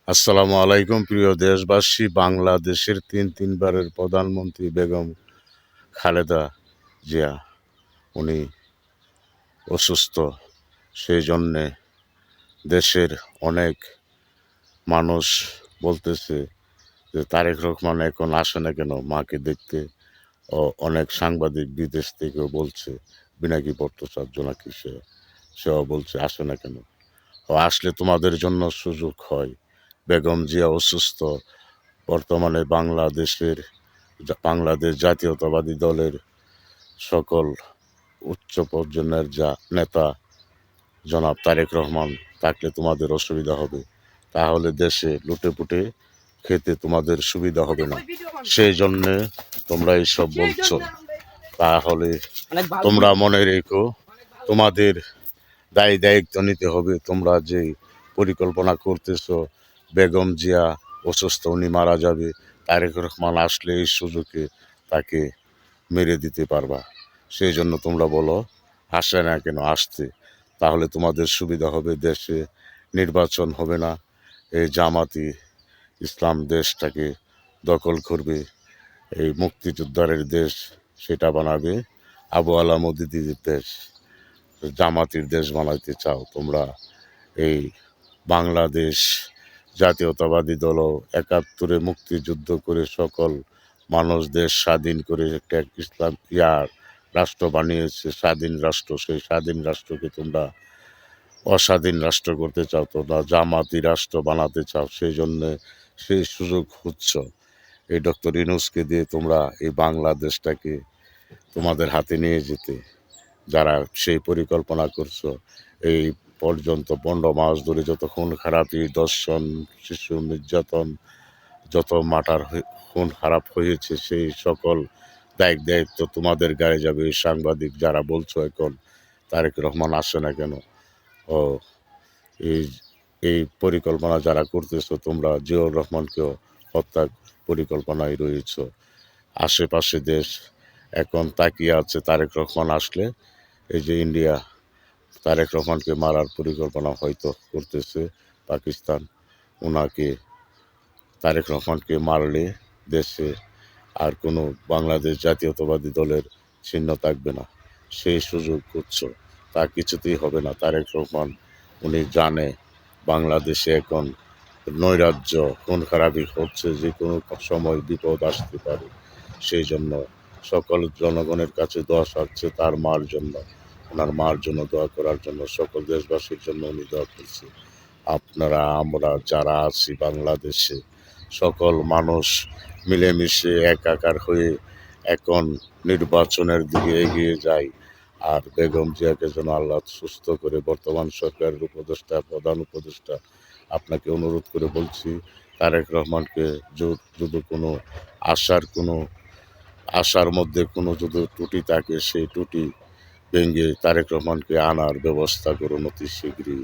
আসসালামু আলাইকুম প্রিয় দেশবাসী। বাংলাদেশের তিনবারের প্রধানমন্ত্রী বেগম খালেদা জিয়া উনি অসুস্থ। সেই জন্যে দেশের অনেক মানুষ বলতেছে যে তারেক রহমান এখন আসে না কেন মাকে দেখতে। অনেক সাংবাদিক বিদেশ থেকেও বলছে, বিনাকি ভট্টাচার্য নাকি সেও বলছে আসে না কেন। আসলে তোমাদের জন্য সুযোগ হয়। বেগম জিয়া অসুস্থ। বর্তমানে বাংলাদেশ জাতীয়তাবাদী দলের সকল উচ্চ পর্যায়ের যা নেতা জনাব তারেক রহমান থাকলে তোমাদের অসুবিধা হবে। তাহলে দেশে লুটেপুটে খেতে তোমাদের সুবিধা হবে না। সেই জন্যে তোমরা এইসব বলছো। তাহলে তোমরা মনে রেখো, তোমাদের দায়িত্ব নিতে হবে। তোমরা যে পরিকল্পনা করতেছো বেগম জিয়া অসুস্থ, উনি মারা যাবে, তারেক রহমান আসলে এই সুযোগে তাকে মেরে দিতে পারবা। সেই জন্য তোমরা বলো আসে না কেন, আসতে। তাহলে তোমাদের সুবিধা হবে, দেশে নির্বাচন হবে না। এই জামাতি ইসলাম দেশটাকে দখল করবে, এই মুক্তিযোদ্ধারের দেশ সেটা বানাবে আবু আলা মজিদের দেশ। জামাতির দেশ বানাইতে চাও তোমরা। এই বাংলাদেশ জাতীয়তাবাদী দলও ৭১ মুক্তিযুদ্ধ করে সকল মানুষ দেশ স্বাধীন করে একটা ইসলাম রাষ্ট্র বানিয়েছে, স্বাধীন রাষ্ট্র। সেই স্বাধীন রাষ্ট্রকে তোমরা অস্বাধীন রাষ্ট্র করতে চাও, তোমরা জামাতি রাষ্ট্র বানাতে চাও। সেই জন্যে সেই সুযোগ খুঁজছ এই ডক্টর ইউনূসকে দিয়ে তোমরা এই বাংলাদেশটাকে তোমাদের হাতে নিয়ে যেতে। যারা সেই পরিকল্পনা করছো, এই পর্যন্ত ১৫ মাস ধরে যত খুন খারাপি, দর্শন, শিশু নির্যাতন, যত মাটার খুন খারাপ হয়েছে, সেই সকল দায়িত্ব তোমাদের গায়ে যাবে। এই সাংবাদিক যারা বলছো এখন তারেক রহমান আসে না কেন, ও এই এই পরিকল্পনা যারা করতেছো, তোমরা জিয়াউর রহমানকেও হত্যার পরিকল্পনায় রয়েছ। আশেপাশে দেশ এখন তাকিয়ে আছে তারেক রহমান আসলে। এই যে ইন্ডিয়া তারেক রহমানকে মারার পরিকল্পনা হয়তো করতেছে, পাকিস্তান। ওনাকে তারেক রহমানকে মারলে দেশে আর কোনো বাংলাদেশ জাতীয়তাবাদী দলের চিহ্ন থাকবে না। সেই সুযোগ করছো, তা কিছুতেই হবে না। তারেক রহমান উনি জানে বাংলাদেশে এখন নৈরাজ্য, খুন খারাপি হচ্ছে, যে কোনো সময় বিপদ আসতে পারে। সেই জন্য সকল জনগণের কাছে দোয়া চাচ্ছে তার মার জন্য, ওনার মার জন্য দোয়া করার জন্য, সকল দেশবাসীর জন্য উনি দোয়া করছে। আপনারা আমরা যারা আছি বাংলাদেশে সকল মানুষ মিলেমিশে একাকার হয়ে এখন নির্বাচনের দিকে এগিয়ে যায়। আর বেগম জিয়াকে যেন আল্লাহ সুস্থ করে। বর্তমান সরকারের প্রধান উপদেষ্টা আপনাকে অনুরোধ করে বলছি, তারেক রহমানকে যদি আশার মধ্যে কোনো যদি ত্রুটি থাকে, সেই ত্রুটি ভেঙে তারেক রহমানকে আনার ব্যবস্থা করুন অতি শীঘ্রই।